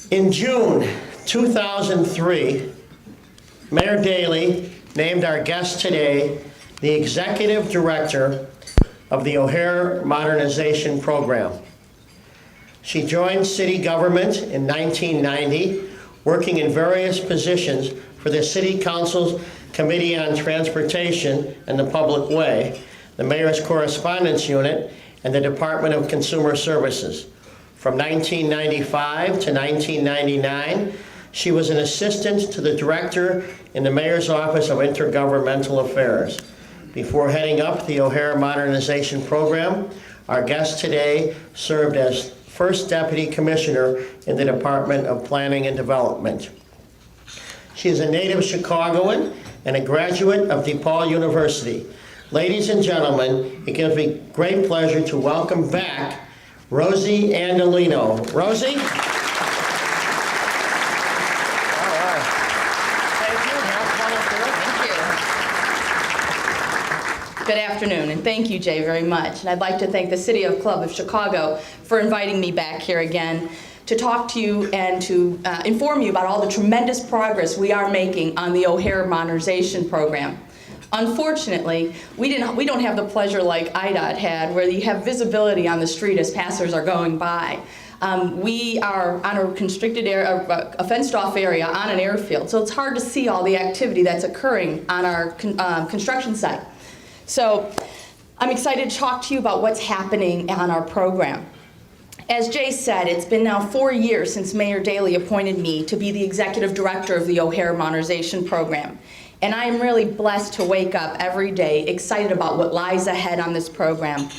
In June 2003, Mayor Daley named our guest today the Executive Director of the O'Hare Modernization Program. She joined city government in 1990, working in various positions for the City Council's Committee on Transportation and the Public Way, the Mayor's Correspondence Unit, and the Department of Consumer Services. From 1995 to 1999, she was an assistant to the director in the Mayor's Office of Intergovernmental Affairs. Before heading up the O'Hare Modernization Program, our guest today served as First Deputy Commissioner in the Department of Planning and Development. She is a native Chicagoan and a graduate of DePaul University. Ladies and gentlemen, it gives me great pleasure to welcome back Rosemarie Andolino. Rosie? All right. Thank you. Thank you. Good afternoon, and thank you, Jay, very much. And I'd like to thank the City Club of Chicago for inviting me back here again to talk to you and to inform you about all the tremendous progress we are making on the O'Hare Modernization Program. Unfortunately, we don't have the pleasure like IDOT had, where you have visibility on the street as passers are going by. We are on a constricted area, a fenced-off area on an airfield, so it's hard to see all the activity that's occurring on our construction site. So I'm excited to talk to you about what's happening on our program. As Jay said, it's been now 4 years since Mayor Daley appointed me to be the Executive Director of the O'Hare Modernization Program. And I am really blessed to wake up every day excited about what lies ahead on this program.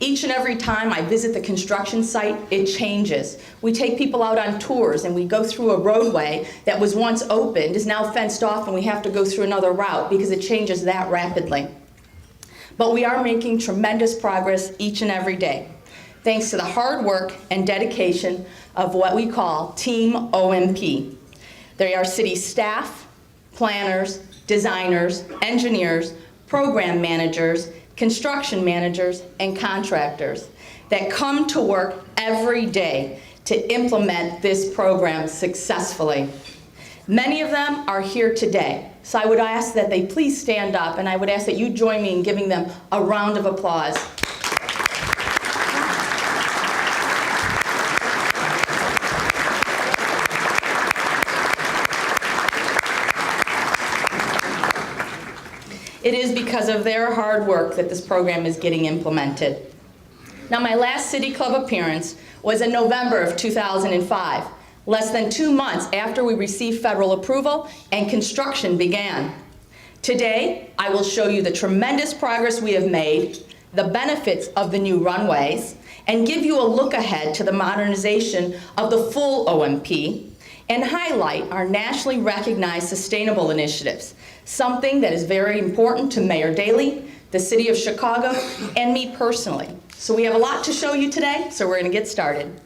Each and every time I visit the construction site, it changes. We take people out on tours and we go through a roadway that was once opened, is now fenced off, and we have to go through another route because it changes that rapidly. But we are making tremendous progress each and every day, thanks to the hard work and dedication of what we call Team OMP. They are city staff, planners, designers, engineers, program managers, construction managers, and contractors that come to work every day to implement this program successfully. Many of them are here today, so I would ask that they please stand up, and I would ask that you join me in giving them a round of applause. It is because of their hard work that this program is getting implemented. Now, my last City Club appearance was in November of 2005, less than 2 months after we received federal approval and construction began. Today, I will show you the tremendous progress we have made, the benefits of the new runways, and give you a look ahead to the modernization of the full OMP, and highlight our nationally recognized sustainable initiatives, something that is very important to Mayor Daley, the City of Chicago, and me personally. So we have a lot to show you today, so we're going to get started.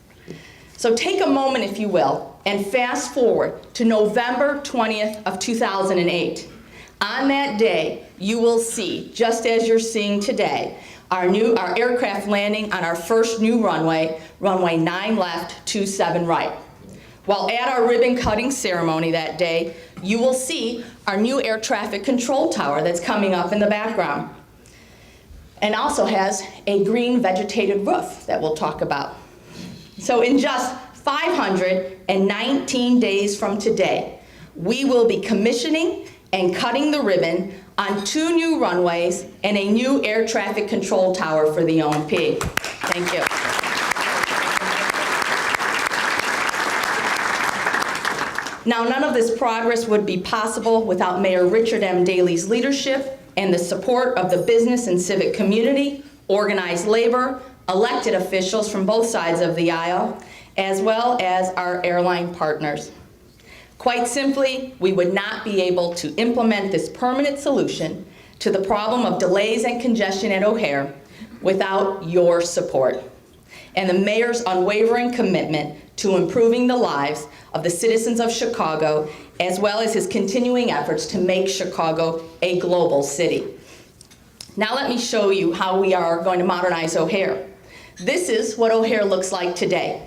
So take a moment, if you will, and fast forward to November 20th of 2008. On that day, you will see, just as you're seeing today, our aircraft landing on our first new runway, runway 9 left, 27 right. While at our ribbon cutting ceremony that day, you will see our new air traffic control tower that's coming up in the background, and also has a green vegetated roof that we'll talk about. So in just 519 days from today, we will be commissioning and cutting the ribbon on 2 new runways and a new air traffic control tower for the OMP. Thank you. Now, none of this progress would be possible without Mayor Richard M. Daley's leadership and the support of the business and civic community, organized labor, elected officials from both sides of the aisle, as well as our airline partners. Quite simply, we would not be able to implement this permanent solution to the problem of delays and congestion at O'Hare without your support and the mayor's unwavering commitment to improving the lives of the citizens of Chicago, as well as his continuing efforts to make Chicago a global city. Now let me show you how we are going to modernize O'Hare. This is what O'Hare looks like today.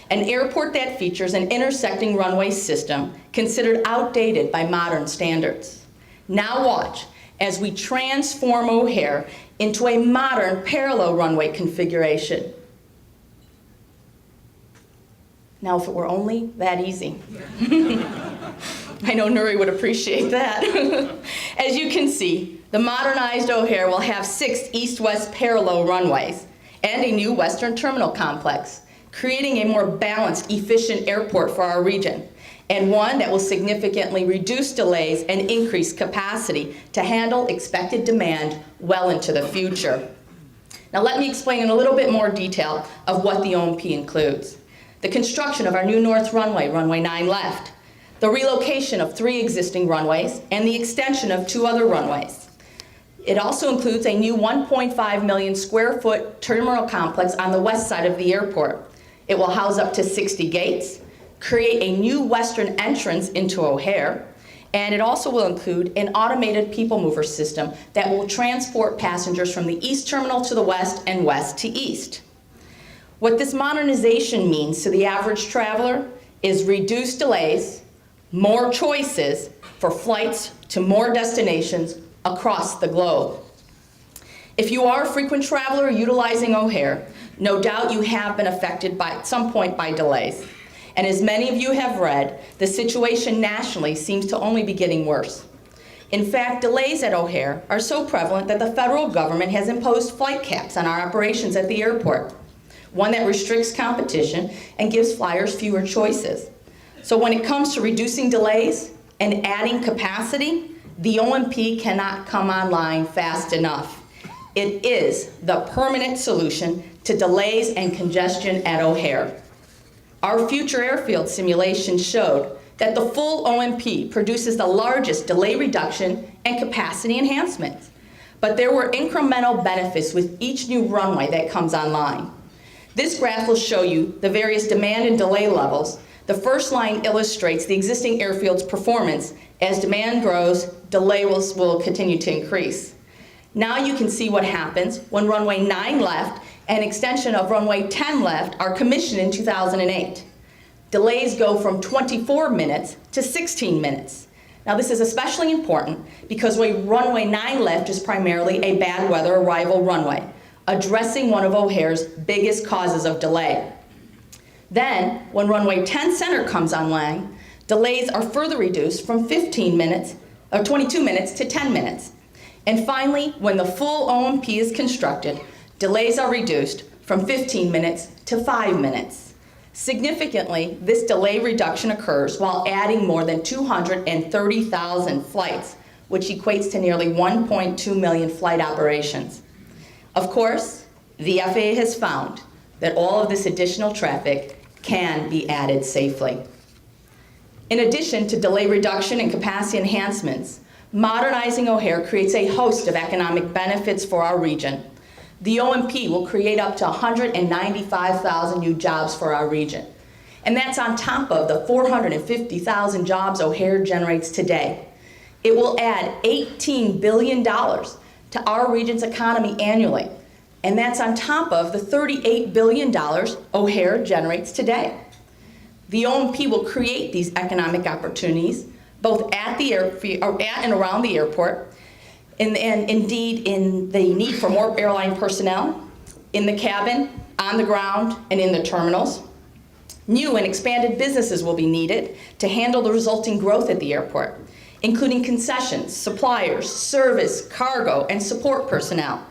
an airport that features an intersecting runway system considered outdated by modern standards. Now watch as we transform O'Hare into a modern parallel runway configuration. Now, if it were only that easy. I know Nuri would appreciate that. As you can see, the modernized O'Hare will have 6 east-west parallel runways and a new western terminal complex, creating a more balanced, efficient airport for our region, and one that will significantly reduce delays and increase capacity to handle expected demand well into the future. Now let me explain in a little bit more detail of what the OMP includes. The construction of our new north runway, runway 9 left, the relocation of 3 existing runways, and the extension of 2 other runways. It also includes a new 1.5 million square foot terminal complex on the west side of the airport. It will house up to 60 gates, create a new western entrance into O'Hare, and it also will include an automated people mover system that will transport passengers from the east terminal to the west and west to east. What this modernization means to the average traveler is reduced delays, more choices for flights to more destinations across the globe. If you are a frequent traveler utilizing O'Hare, no doubt you have been affected at some point by delays. And as many of you have read, the situation nationally seems to only be getting worse. In fact, delays at O'Hare are so prevalent that the federal government has imposed flight caps on our operations at the airport, one that restricts competition and gives flyers fewer choices. So when it comes to reducing delays and adding capacity, the OMP cannot come online fast enough. It is the permanent solution to delays and congestion at O'Hare. Our future airfield simulation showed that the full OMP produces the largest delay reduction and capacity enhancements. But there were incremental benefits with each new runway that comes online. This graph will show you the various demand and delay levels. The first line illustrates the existing airfield's performance. As demand grows, delay will continue to increase. Now you can see what happens when runway 9 left and extension of runway 10 left are commissioned in 2008. Delays go from 24 minutes to 16 minutes. Now this is especially important because runway 9 left is primarily a bad weather arrival runway, addressing one of O'Hare's biggest causes of delay. Then, when runway 10 center comes online, delays are further reduced from 22 minutes to 10 minutes. And finally, when the full OMP is constructed, delays are reduced from 15 minutes to 5 minutes. Significantly, this delay reduction occurs while adding more than 230,000 flights, which equates to nearly 1.2 million flight operations. Of course, the FAA has found that all of this additional traffic can be added safely. In addition to delay reduction and capacity enhancements, modernizing O'Hare creates a host of economic benefits for our region. The OMP will create up to 195,000 new jobs for our region. And that's on top of the 450,000 jobs O'Hare generates today. It will add $18 billion to our region's economy annually. And that's on top of the $38 billion O'Hare generates today. The OMP will create these economic opportunities both at the airfield, at and around the airport, and indeed in the need for more airline personnel, in the cabin, on the ground, and in the terminals. New and expanded businesses will be needed to handle the resulting growth at the airport, including concessions, suppliers, service, cargo, and support personnel.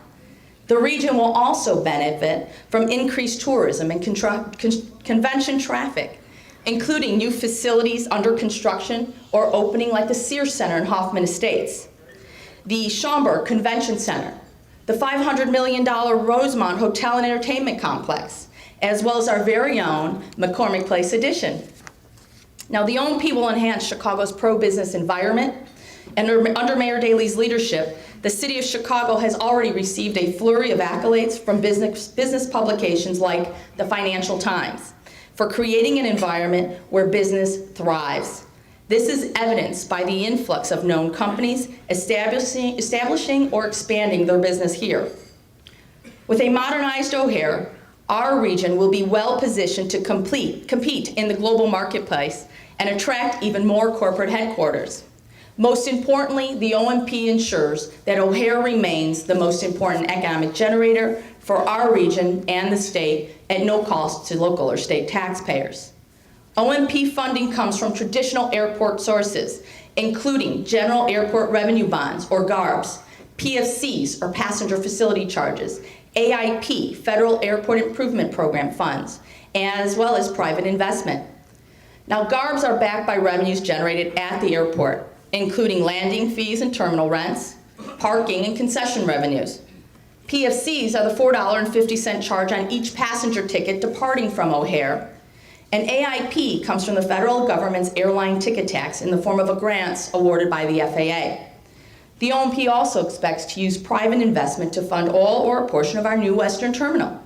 The region will also benefit from increased tourism and convention traffic, including new facilities under construction or opening like the Sears Center in Hoffman Estates, the Schaumburg Convention Center, the $500 million Rosemont Hotel and Entertainment Complex, as well as our very own McCormick Place addition. Now, the OMP will enhance Chicago's pro-business environment, and under Mayor Daley's leadership, the City of Chicago has already received a flurry of accolades from business publications like the Financial Times for creating an environment where business thrives. This is evidenced by the influx of known companies establishing or expanding their business here. With a modernized O'Hare, our region will be well positioned to compete in the global marketplace and attract even more corporate headquarters. Most importantly, the OMP ensures that O'Hare remains the most important economic generator for our region and the state at no cost to local or state taxpayers. OMP funding comes from traditional airport sources, including General Airport Revenue Bonds, or GARBs, PFCs, or Passenger Facility Charges, AIP, Federal Airport Improvement Program funds, as well as private investment. Now, GARBs are backed by revenues generated at the airport, including landing fees and terminal rents, parking and concession revenues. PFCs are the $4.50 charge on each passenger ticket departing from O'Hare, and AIP comes from the federal government's airline ticket tax in the form of grants awarded by the FAA. The OMP also expects to use private investment to fund all or a portion of our new Western Terminal.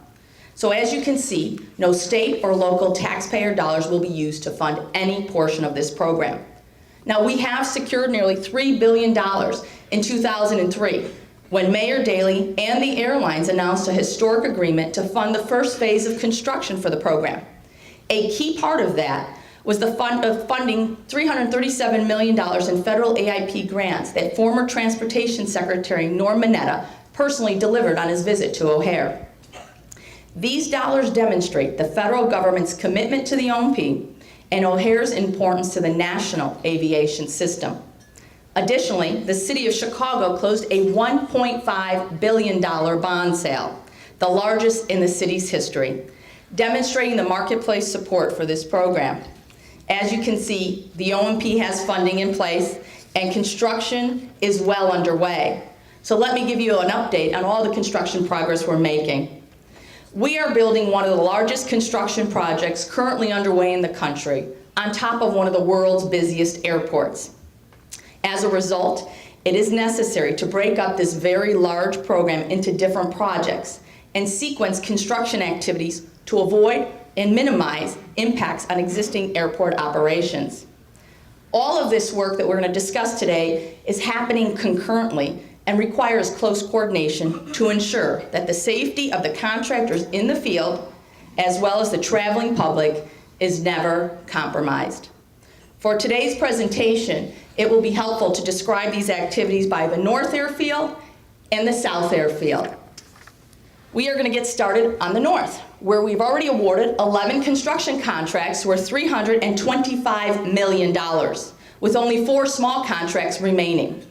So as you can see, no state or local taxpayer dollars will be used to fund any portion of this program. Now, we have secured nearly $3 billion in 2003 when Mayor Daley and the airlines announced a historic agreement to fund the first phase of construction for the program. A key part of that was the funding $337 million in federal AIP grants that former Transportation Secretary Norm Mineta personally delivered on his visit to O'Hare. These dollars demonstrate the federal government's commitment to the OMP and O'Hare's importance to the national aviation system. Additionally, the City of Chicago closed a $1.5 billion bond sale, the largest in the city's history, demonstrating the marketplace support for this program. As you can see, the OMP has funding in place and construction is well underway. So let me give you an update on all the construction progress we're making. We are building one of the largest construction projects currently underway in the country on top of one of the world's busiest airports. As a result, it is necessary to break up this very large program into different projects and sequence construction activities to avoid and minimize impacts on existing airport operations. All of this work that we're going to discuss today is happening concurrently and requires close coordination to ensure that the safety of the contractors in the field, as well as the traveling public, is never compromised. For today's presentation, it will be helpful to describe these activities by the North Airfield and the South Airfield. We are going to get started on the North, where we've already awarded 11 construction contracts worth $325 million, with only 4 small contracts remaining.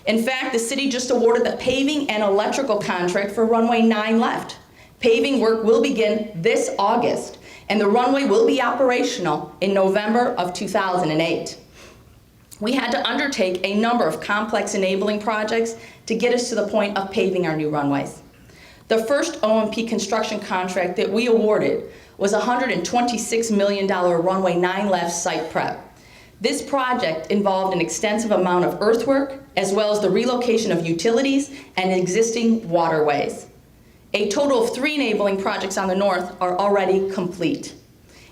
In fact, the city just awarded the paving and electrical contract for runway 9 left. Paving work will begin this August, and the runway will be operational in November of 2008. We had to undertake a number of complex enabling projects to get us to the point of paving our new runways. The first OMP construction contract that we awarded was a $126 million runway 9 left site prep. This project involved an extensive amount of earthwork, as well as the relocation of utilities and existing waterways. A total of 3 enabling projects on the North are already complete,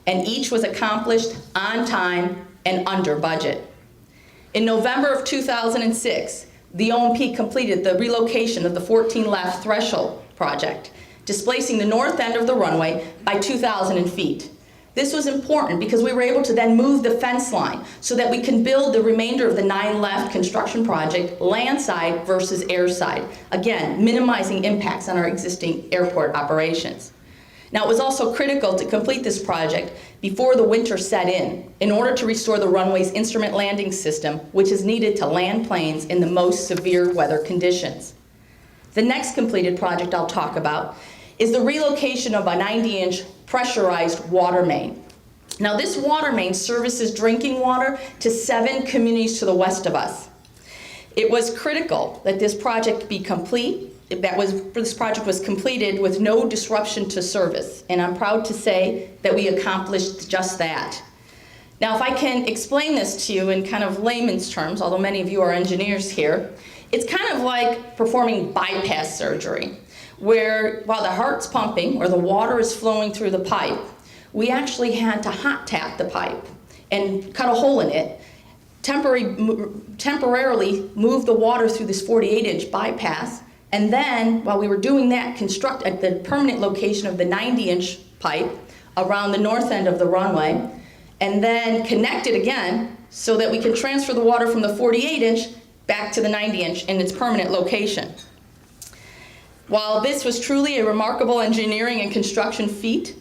and each was accomplished on time and under budget. In November of 2006, the OMP completed the relocation of the 14 left threshold project, displacing the north end of the runway by 2,000 feet. This was important because we were able to then move the fence line so that we can build the remainder of the 9 left construction project landside versus airside, again, minimizing impacts on our existing airport operations. Now, it was also critical to complete this project before the winter set in order to restore the runway's instrument landing system, which is needed to land planes in the most severe weather conditions. The next completed project I'll talk about is the relocation of a 90-inch pressurized water main. Now, this water main services drinking water to 7 communities to the west of us. It was critical that this project be complete. This project was completed with no disruption to service, and I'm proud to say that we accomplished just that. Now, if I can explain this to you in kind of layman's terms, although many of you are engineers here, it's kind of like performing bypass surgery, where while the heart's pumping or the water is flowing through the pipe, we actually had to hot tap the pipe and cut a hole in it, temporarily move the water through this 48-inch bypass, And then, while we were doing that, construct at the permanent location of the 90-inch pipe around the north end of the runway, and then connect it again so that we can transfer the water from the 48-inch back to the 90-inch in its permanent location. While this was truly a remarkable engineering and construction feat,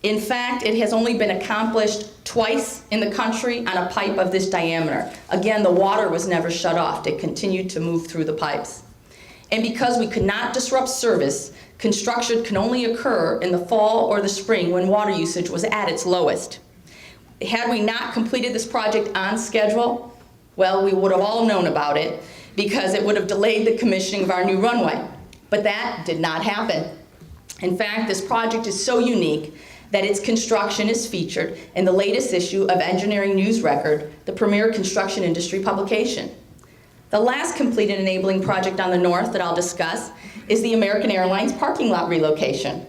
in fact, it has only been accomplished twice in the country on a pipe of this diameter. Again, the water was never shut off. It continued to move through the pipes. And because we could not disrupt service, construction can only occur in the fall or the spring when water usage was at its lowest. Had we not completed this project on schedule, well, we would have all known about it because it would have delayed the commissioning of our new runway. But that did not happen. In fact, this project is so unique that its construction is featured in the latest issue of Engineering News Record, the premier construction industry publication. The last completed enabling project on the north that I'll discuss is the American Airlines parking lot relocation.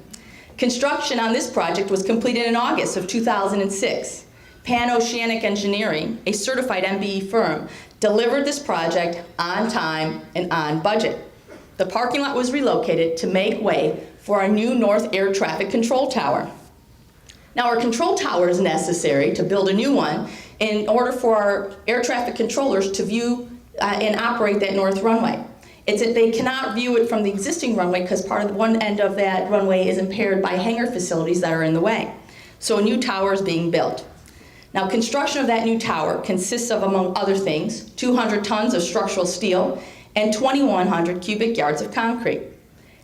Construction on this project was completed in August of 2006. Pan-Oceanic Engineering, a certified MBE firm, delivered this project on time and on budget. The parking lot was relocated to make way for our new North Air Traffic Control Tower. Now, our control tower is necessary to build a new one in order for our air traffic controllers to view and operate that north runway. It's that they cannot view it from the existing runway because part of one end of that runway is impaired by hangar facilities that are in the way. So a new tower is being built. Now, construction of that new tower consists of, among other things, 200 tons of structural steel and 2,100 cubic yards of concrete.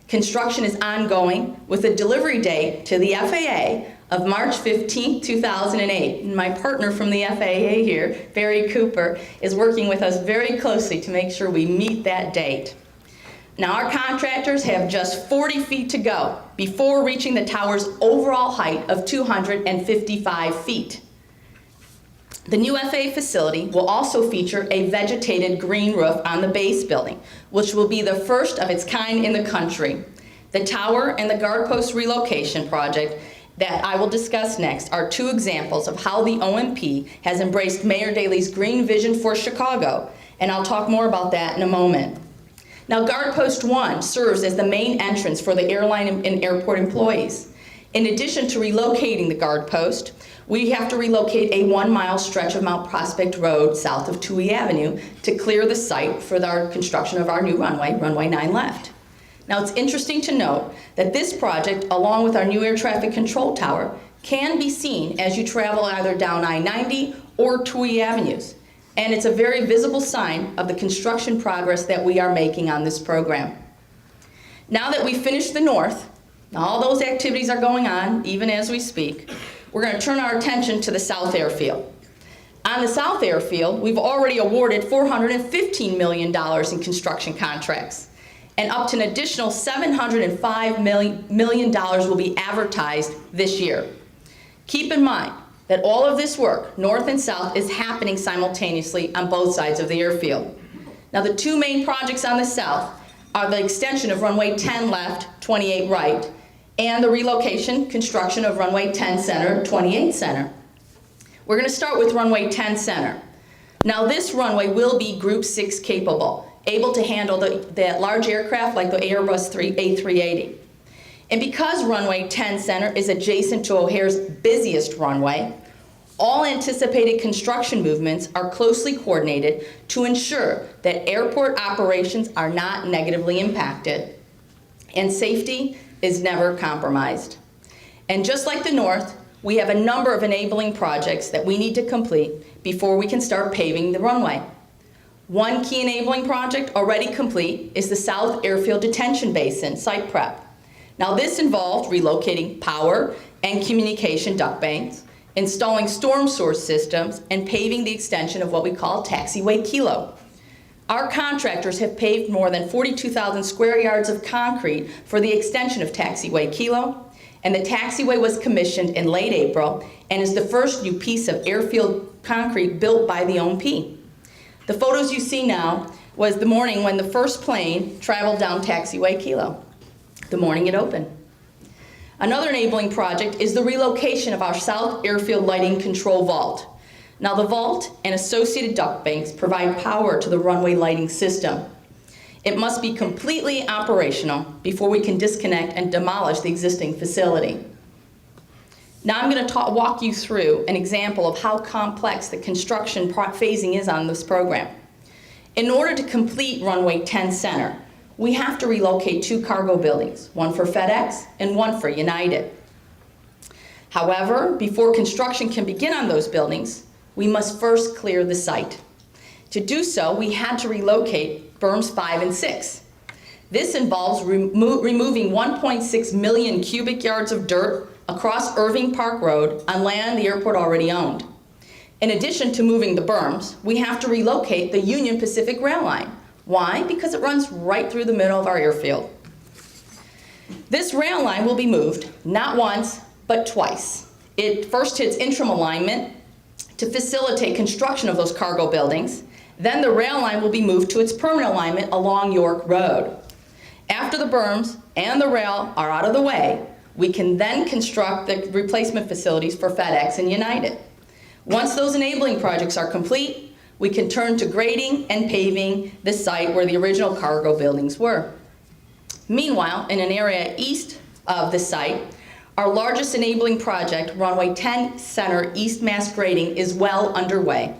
Construction is ongoing with a delivery date to the FAA of March 15, 2008. And my partner from the FAA here, Barry Cooper, is working with us very closely to make sure we meet that date. Now, our contractors have just 40 feet to go before reaching the tower's overall height of 255 feet. The new FAA facility will also feature a vegetated green roof on the base building, which will be the first of its kind in the country. The tower and the guard post relocation project that I will discuss next are two examples of how the OMP has embraced Mayor Daley's green vision for Chicago, and I'll talk more about that in a moment. Now, Guard Post 1 serves as the main entrance for the airline and airport employees. In addition to relocating the guard post, we have to relocate a 1-mile stretch of Mount Prospect Road south of Touhy Avenue to clear the site for our construction of our new runway, runway 9 left. Now, it's interesting to note that this project, along with our new air traffic control tower, can be seen as you travel either down I-90 or Touhy Avenues. And it's a very visible sign of the construction progress that we are making on this program. Now that we've finished the north, all those activities are going on, even as we speak, we're going to turn our attention to the South Airfield. On the South Airfield, we've already awarded $415 million in construction contracts, and up to an additional $705 million will be advertised this year. Keep in mind that all of this work, north and south, is happening simultaneously on both sides of the airfield. Now, the two main projects on the south are the extension of runway 10 left, 28 right, and the relocation construction of runway 10 center, 28 center. We're going to start with runway 10 center. Now, this runway will be Group 6 capable, able to handle that large aircraft like the Airbus A380. And because runway 10 center is adjacent to O'Hare's busiest runway, all anticipated construction movements are closely coordinated to ensure that airport operations are not negatively impacted, and safety is never compromised. And just like the north, we have a number of enabling projects that we need to complete before we can start paving the runway. One key enabling project already complete is the South Airfield Detention Basin site prep. Now, this involved relocating power and communication duct banks, installing storm source systems, and paving the extension of what we call taxiway Kilo. Our contractors have paved more than 42,000 square yards of concrete for the extension of taxiway Kilo, and the taxiway was commissioned in late April and is the first new piece of airfield concrete built by the OMP. The photos you see now was the morning when the first plane traveled down taxiway Kilo, the morning it opened. Another enabling project is the relocation of our South Airfield Lighting Control Vault. Now, the vault and associated duct banks provide power to the runway lighting system. It must be completely operational before we can disconnect and demolish the existing facility. Now I'm going to walk you through an example of how complex the construction phasing is on this program. In order to complete runway 10 Center, we have to relocate 2 cargo buildings, one for FedEx and one for United. However, before construction can begin on those buildings, we must first clear the site. To do so, we had to relocate berms 5 and 6. This involves removing 1.6 million cubic yards of dirt across Irving Park Road on land the airport already owned. In addition to moving the berms, we have to relocate the Union Pacific rail line. Why? Because it runs right through the middle of our airfield. This rail line will be moved not once, but twice. It first hits interim alignment to facilitate construction of those cargo buildings. Then the rail line will be moved to its permanent alignment along York Road. After the berms and the rail are out of the way, we can then construct the replacement facilities for FedEx and United. Once those enabling projects are complete, we can turn to grading and paving the site where the original cargo buildings were. Meanwhile, in an area east of the site, our largest enabling project, runway 10 Center East Mass grading, is well underway.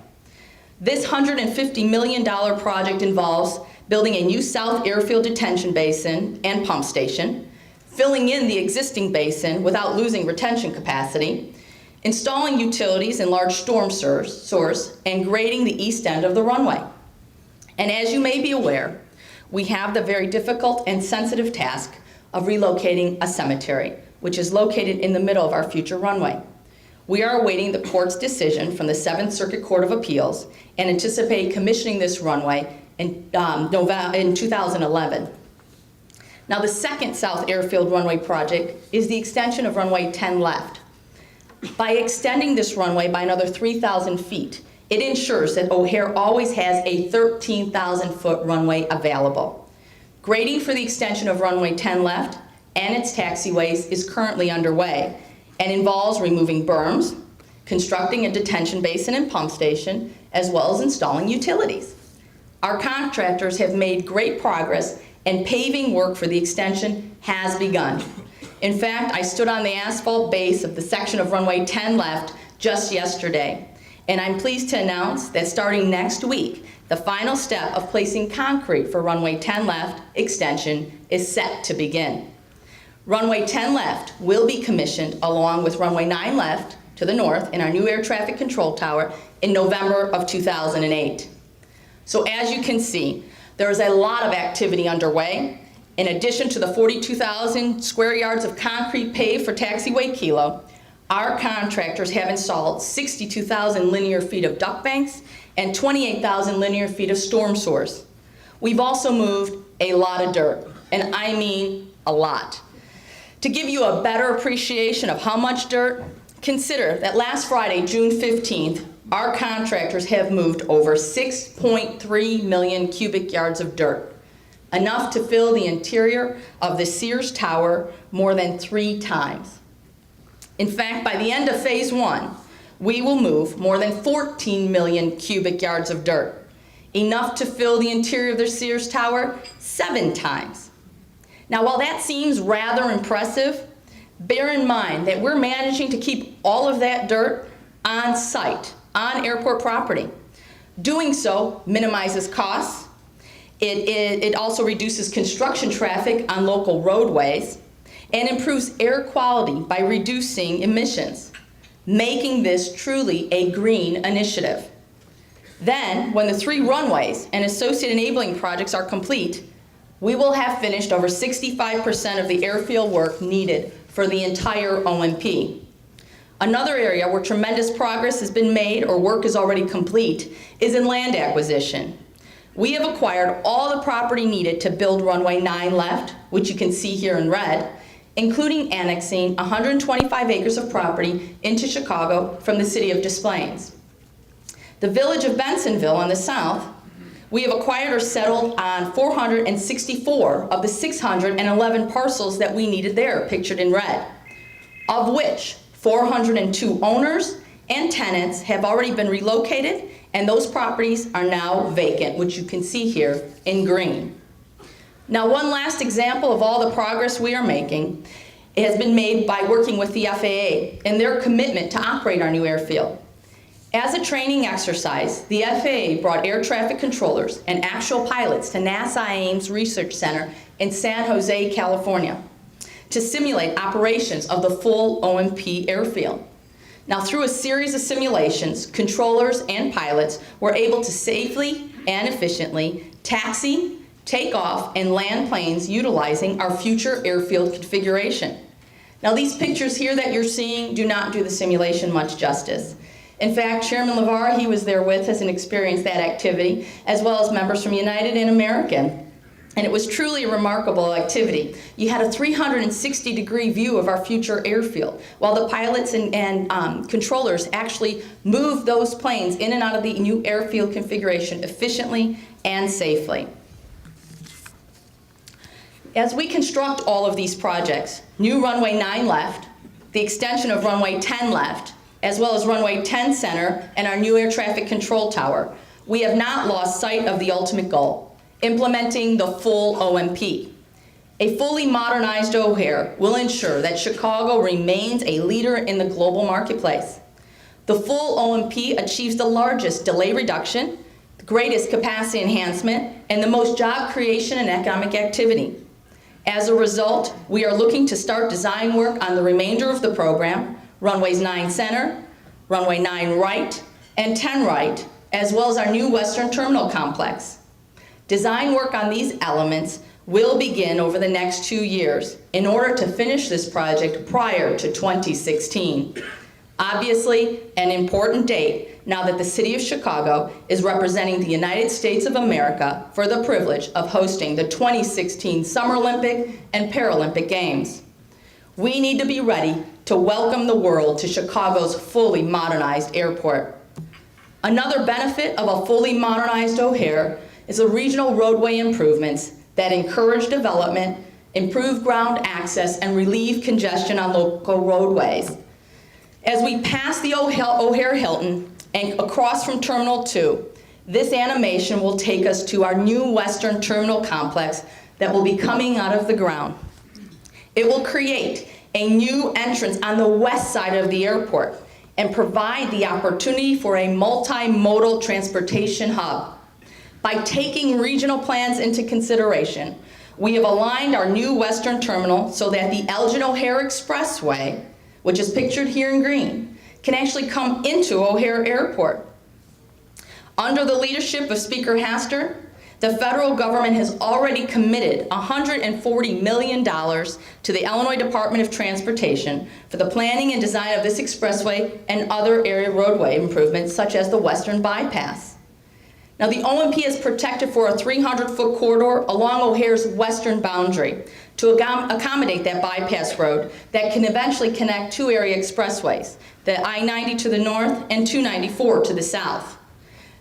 This $150 million project involves building a new South Airfield detention basin and pump station, filling in the existing basin without losing retention capacity, installing utilities and large storm source, and grading the east end of the runway. And as you may be aware, we have the very difficult and sensitive task of relocating a cemetery, which is located in the middle of our future runway. We are awaiting the court's decision from the 7th Circuit Court of Appeals and anticipate commissioning this runway in 2011. Now, the second South Airfield runway project is the extension of runway 10 left. By extending this runway by another 3,000 feet, it ensures that O'Hare always has a 13,000-foot runway available. Grading for the extension of runway 10 left and its taxiways is currently underway and involves removing berms, constructing a detention basin and pump station, as well as installing utilities. Our contractors have made great progress, and paving work for the extension has begun. In fact, I stood on the asphalt base of the section of runway 10 left just yesterday, and I'm pleased to announce that starting next week, the final step of placing concrete for runway 10 left extension is set to begin. Runway 10 left will be commissioned along with runway 9 left to the north in our new air traffic control tower in November of 2008. So as you can see, there is a lot of activity underway. In addition to the 42,000 square yards of concrete paved for taxiway Kilo, our contractors have installed 62,000 linear feet of duct banks and 28,000 linear feet of storm source. We've also moved a lot of dirt, and I mean a lot. To give you a better appreciation of how much dirt, consider that last Friday, June 15th, our contractors have moved over 6.3 million cubic yards of dirt, enough to fill the interior of the Sears Tower more than 3 times. In fact, by the end of phase 1, we will move more than 14 million cubic yards of dirt, enough to fill the interior of the Sears Tower 7 times. Now, while that seems rather impressive, bear in mind that we're managing to keep all of that dirt on site, on airport property. Doing so minimizes costs. It also reduces construction traffic on local roadways and improves air quality by reducing emissions, making this truly a green initiative. Then, when the 3 runways and associated enabling projects are complete, we will have finished over 65% of the airfield work needed for the entire OMP. Another area where tremendous progress has been made or work is already complete is in land acquisition. We have acquired all the property needed to build runway 9 left, which you can see here in red, including annexing 125 acres of property into Chicago from the city of Des Plaines. The village of Bensonville on the south, we have acquired or settled on 464 of the 611 parcels that we needed there, pictured in red, of which 402 owners and tenants have already been relocated, and those properties are now vacant, which you can see here in green. Now, one last example of all the progress we are making has been made by working with the FAA and their commitment to operate our new airfield. As a training exercise, the FAA brought air traffic controllers and actual pilots to NASA Ames Research Center in San Jose, California, to simulate operations of the full OMP airfield. Now, through a series of simulations, controllers and pilots were able to safely and efficiently taxi, take off, and land planes utilizing our future airfield configuration. Now, these pictures here that you're seeing do not do the simulation much justice. In fact, Chairman LeVar, he was there with us and experienced that activity, as well as members from United and American. And it was truly a remarkable activity. You had a 360-degree view of our future airfield, while the pilots and controllers actually moved those planes in and out of the new airfield configuration efficiently and safely. As we construct all of these projects, new runway 9 left, the extension of runway 10 left, as well as runway 10 center and our new air traffic control tower, we have not lost sight of the ultimate goal: implementing the full OMP. A fully modernized O'Hare will ensure that Chicago remains a leader in the global marketplace. The full OMP achieves the largest delay reduction, the greatest capacity enhancement, and the most job creation and economic activity. As a result, we are looking to start design work on the remainder of the program, runways 9 center, runway 9 right, and 10 right, as well as our new Western Terminal complex. Design work on these elements will begin over the next 2 years in order to finish this project prior to 2016. Obviously, an important date now that the City of Chicago is representing the United States of America for the privilege of hosting the 2016 Summer Olympic and Paralympic Games. We need to be ready to welcome the world to Chicago's fully modernized airport. Another benefit of a fully modernized O'Hare is the regional roadway improvements that encourage development, improve ground access, and relieve congestion on local roadways. As we pass the O'Hare Hilton and across from Terminal 2, this animation will take us to our new Western Terminal complex that will be coming out of the ground. It will create a new entrance on the west side of the airport and provide the opportunity for a multimodal transportation hub. By taking regional plans into consideration, we have aligned our new Western Terminal so that the Elgin O'Hare Expressway, which is pictured here in green, can actually come into O'Hare Airport. Under the leadership of Speaker Hastert, the federal government has already committed $140 million to the Illinois Department of Transportation for the planning and design of this expressway and other area roadway improvements such as the Western Bypass. Now, the OMP is protected for a 300-foot corridor along O'Hare's western boundary to accommodate that bypass road that can eventually connect two area expressways, the I-90 to the north and 294 to the south.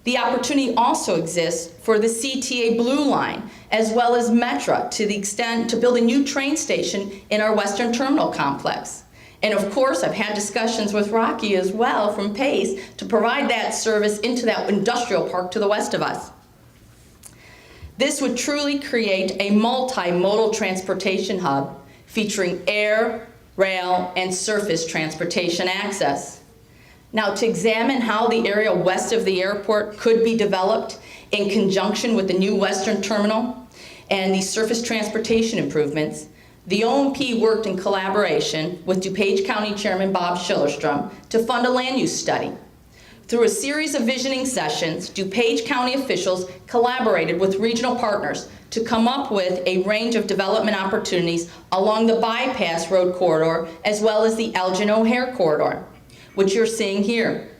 The opportunity also exists for the CTA Blue Line, as well as Metra, to the extent to build a new train station in our Western Terminal complex. And of course, I've had discussions with Rocky as well from PACE to provide that service into that industrial park to the west of us. This would truly create a multimodal transportation hub featuring air, rail, and surface transportation access. Now, to examine how the area west of the airport could be developed in conjunction with the new Western Terminal and the surface transportation improvements, the OMP worked in collaboration with DuPage County Chairman Bob Schillerstrom to fund a land use study. Through a series of visioning sessions, DuPage County officials collaborated with regional partners to come up with a range of development opportunities along the bypass road corridor as well as the Elgin O'Hare corridor, which you're seeing here.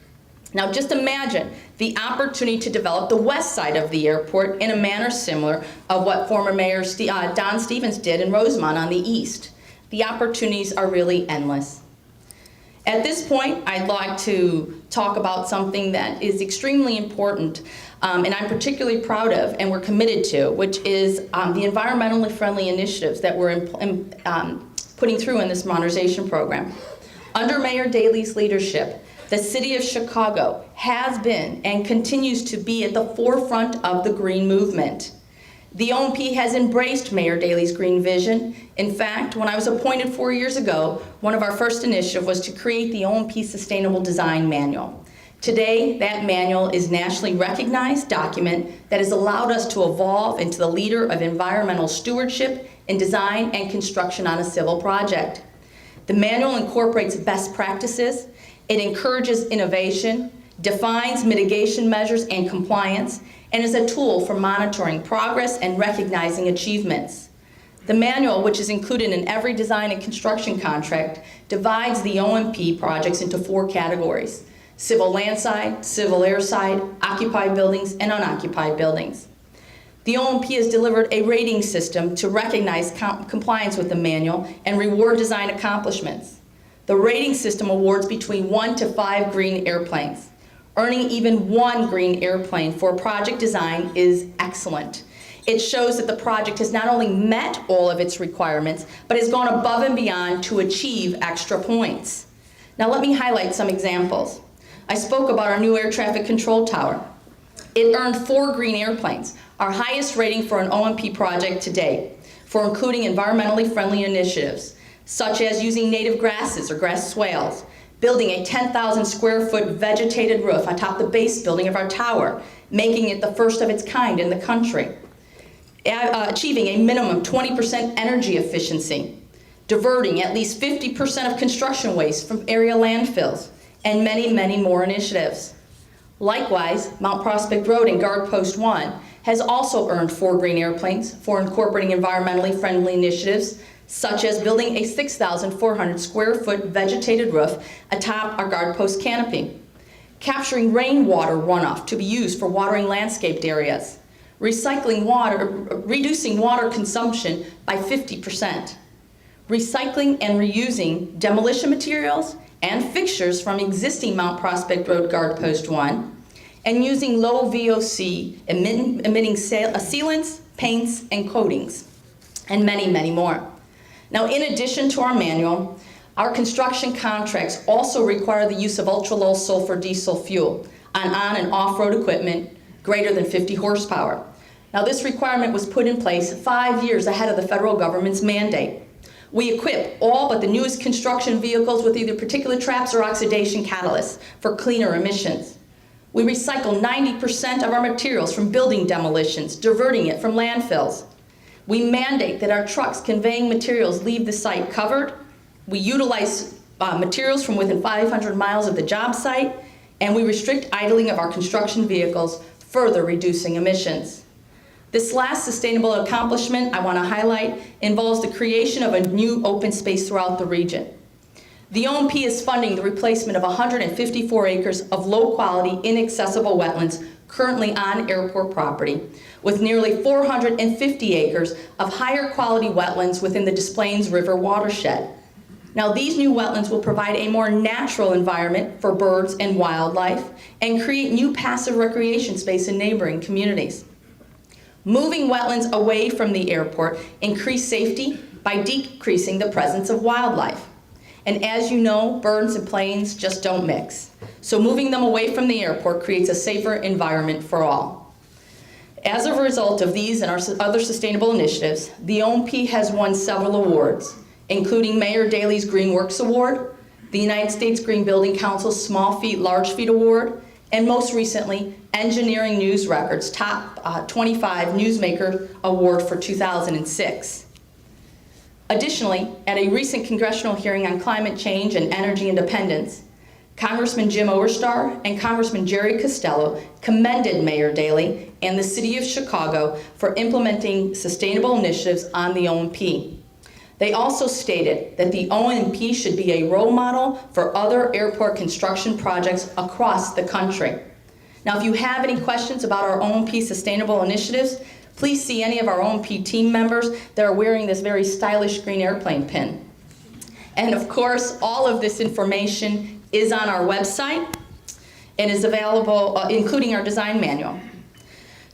Now, just imagine the opportunity to develop the west side of the airport in a manner similar of what former Mayor Don Stevens did in Rosemont on the east. The opportunities are really endless. At this point, I'd like to talk about something that is extremely important and I'm particularly proud of and we're committed to, which is the environmentally friendly initiatives that we're putting through in this modernization program. Under Mayor Daley's leadership, the City of Chicago has been and continues to be at the forefront of the green movement. The OMP has embraced Mayor Daley's green vision. In fact, when I was appointed 4 years ago, one of our first initiatives was to create the OMP Sustainable Design Manual. Today, that manual is a nationally recognized document that has allowed us to evolve into the leader of environmental stewardship in design and construction on a civil project. The manual incorporates best practices, it encourages innovation, defines mitigation measures and compliance, and is a tool for monitoring progress and recognizing achievements. The manual, which is included in every design and construction contract, divides the OMP projects into 4 categories: civil landside, civil airside, occupied buildings, and unoccupied buildings. The OMP has delivered a rating system to recognize compliance with the manual and reward design accomplishments. The rating system awards between 1 to 5 green airplanes. Earning even 1 green airplane for a project design is excellent. It shows that the project has not only met all of its requirements, but has gone above and beyond to achieve extra points. Now let me highlight some examples. I spoke about our new air traffic control tower. It earned 4 green airplanes, our highest rating for an OMP project to date, for including environmentally friendly initiatives, such as using native grasses or grass swales, building a 10,000 square foot vegetated roof atop the base building of our tower, making it the first of its kind in the country, achieving a minimum 20% energy efficiency, diverting at least 50% of construction waste from area landfills, and many, many more initiatives. Likewise, Mount Prospect Road in Guard Post 1 has also earned 4 green airplanes for incorporating environmentally friendly initiatives, such as building a 6,400 square foot vegetated roof atop our guard post canopy, capturing rainwater runoff to be used for watering landscaped areas, recycling water, reducing water consumption by 50%, recycling and reusing demolition materials and fixtures from existing Mount Prospect Road Guard Post 1, and using low VOC emitting sealants, paints, and coatings, and many, many more. Now, in addition to our manual, our construction contracts also require the use of ultra-low sulfur diesel fuel on and off-road equipment greater than 50 horsepower. Now, this requirement was put in place 5 years ahead of the federal government's mandate. We equip all but the newest construction vehicles with either particulate traps or oxidation catalysts for cleaner emissions. We recycle 90% of our materials from building demolitions, diverting it from landfills. We mandate that our trucks conveying materials leave the site covered. We utilize materials from within 500 miles of the job site, and we restrict idling of our construction vehicles, further reducing emissions. This last sustainable accomplishment I want to highlight involves the creation of a new open space throughout the region. The OMP is funding the replacement of 154 acres of low-quality, inaccessible wetlands currently on airport property, with nearly 450 acres of higher quality wetlands within the Des Plaines River watershed. Now, these new wetlands will provide a more natural environment for birds and wildlife and create new passive recreation space in neighboring communities. Moving wetlands away from the airport increase safety by decreasing the presence of wildlife. And as you know, birds and planes just don't mix. So moving them away from the airport creates a safer environment for all. As a result of these and our other sustainable initiatives, the OMP has won several awards, including Mayor Daley's Green Works Award, the United States Green Building Council's Small Feet, Large Feet Award, and most recently, Engineering News Record's Top 25 Newsmaker Award for 2006. Additionally, at a recent congressional hearing on climate change and energy independence, Congressman Jim Oberstar and Congressman Jerry Costello commended Mayor Daley and the City of Chicago for implementing sustainable initiatives on the OMP. They also stated that the OMP should be a role model for other airport construction projects across the country. Now, if you have any questions about our OMP sustainable initiatives, please see any of our OMP team members that are wearing this very stylish green airplane pin. And of course, all of this information is on our website and is available, including our design manual.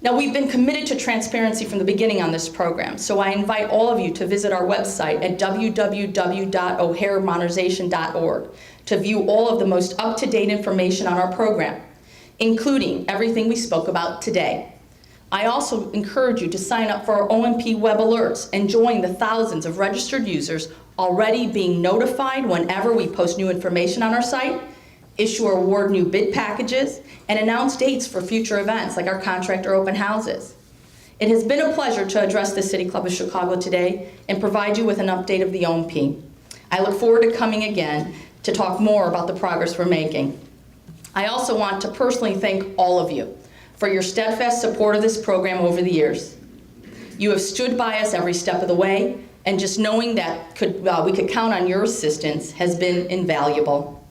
Now, we've been committed to transparency from the beginning on this program, so I invite all of you to visit our website at www.o'hareModernization.org to view all of the most up-to-date information on our program, including everything we spoke about today. I also encourage you to sign up for our OMP web alerts and join the thousands of registered users already being notified whenever we post new information on our site, issue or award new bid packages, and announce dates for future events like our contractor open houses. It has been a pleasure to address the City Club of Chicago today and provide you with an update of the OMP. I look forward to coming again to talk more about the progress we're making. I also want to personally thank all of you for your steadfast support of this program over the years. You have stood by us every step of the way, and just knowing that we could count on your assistance has been invaluable.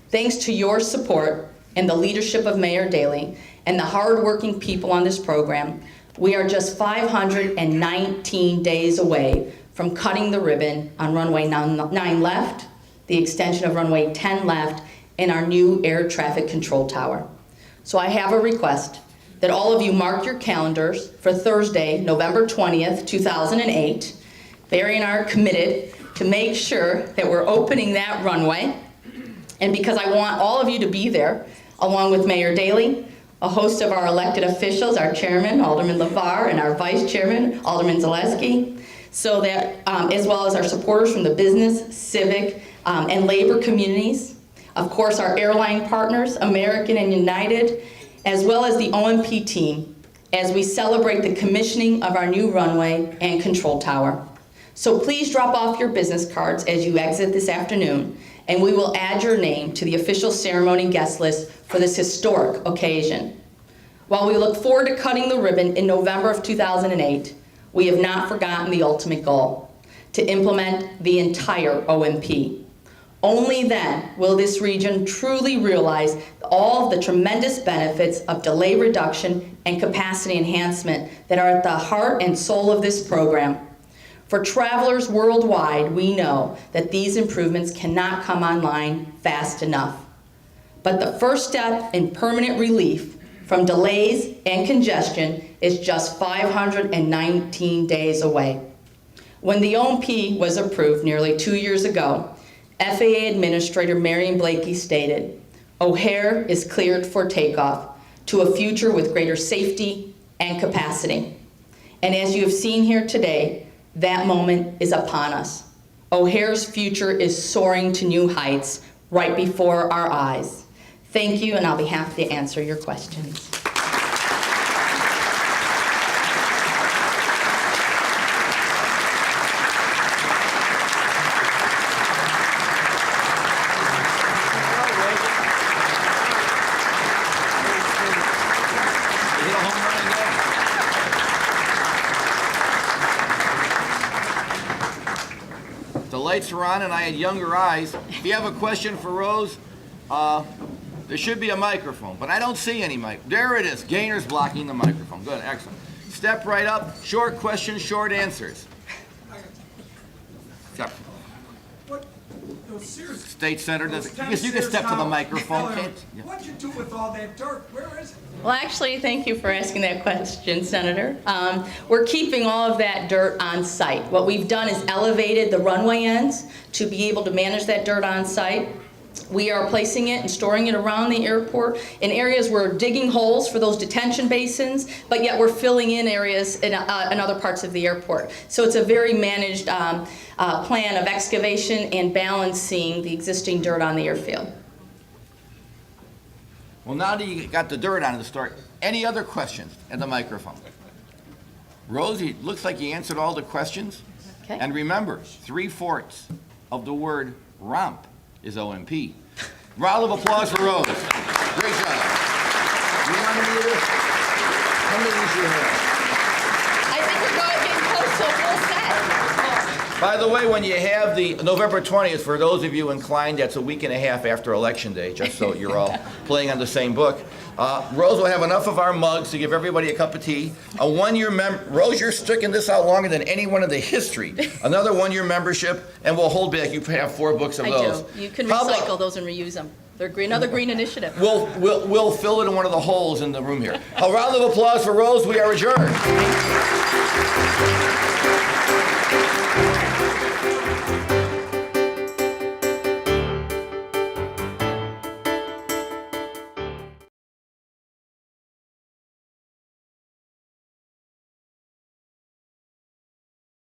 Thanks to your support and the leadership of Mayor Daley and the hardworking people on this program, we are just 519 days away from cutting the ribbon on runway 9 left, the extension of runway 10 left, and our new air traffic control tower. So I have a request that all of you mark your calendars for Thursday, November 20th, 2008. Barry and I are committed to make sure that we're opening that runway. And because I want all of you to be there, along with Mayor Daley, a host of our elected officials, our chairman, Alderman LeVar, and our vice chairman, Alderman Zaleski, so that, as well as our supporters from the business, civic, and labor communities, of course our airline partners, American and United, as well as the OMP team, as we celebrate the commissioning of our new runway and control tower. So please drop off your business cards as you exit this afternoon, and we will add your name to the official ceremony guest list for this historic occasion. While we look forward to cutting the ribbon in November of 2008, we have not forgotten the ultimate goal, to implement the entire OMP. Only then will this region truly realize all of the tremendous benefits of delay reduction and capacity enhancement that are at the heart and soul of this program. For travelers worldwide, we know that these improvements cannot come online fast enough. But the first step in permanent relief from delays and congestion is just 519 days away. When the OMP was approved nearly 2 years ago, FAA Administrator Marion Blakey stated, "O'Hare is cleared for takeoff to a future with greater safety and capacity." And as you have seen here today, that moment is upon us. O'Hare's future is soaring to new heights right before our eyes. Thank you, and I'll be happy to answer your questions. The lights are on and I had younger eyes. If you have a question for Rose, there should be a microphone, but I don't see any mic. There it is. Gainer's blocking the microphone. Good, excellent. Step right up. Short questions, short answers. Step. State Senator, you can step to the microphone. What'd you do with all that dirt? Where is it? Well, actually, thank you for asking that question, Senator. We're keeping all of that dirt on site. What we've done is elevated the runway ends to be able to manage that dirt on site. We are placing it and storing it around the airport in areas where we're digging holes for those detention basins, but yet we're filling in areas in other parts of the airport. So it's a very managed plan of excavation and balancing the existing dirt on the airfield. Well, now that you got the dirt on the start, any other questions at the microphone? Rosie, it looks like you answered all the questions. Okay. And remember, 3/4 of the word romp is OMP. Round of applause for Rose. Great job. You want any of this? How many do you have? I think we're getting close to a full set. By the way, when you have the November 20th, for those of you inclined, that's a week and a half after Election Day, just so you're all playing on the same book. Rose will have enough of our mugs to give everybody a cup of tea. A one-year Rose, you're sticking this out longer than anyone in the history. Another one-year membership, and we'll hold back. You have 4 books of those. I do. You can recycle those and reuse them. They're another green initiative. We'll fill it in one of the holes in the room here. A round of applause for Rose. We are adjourned.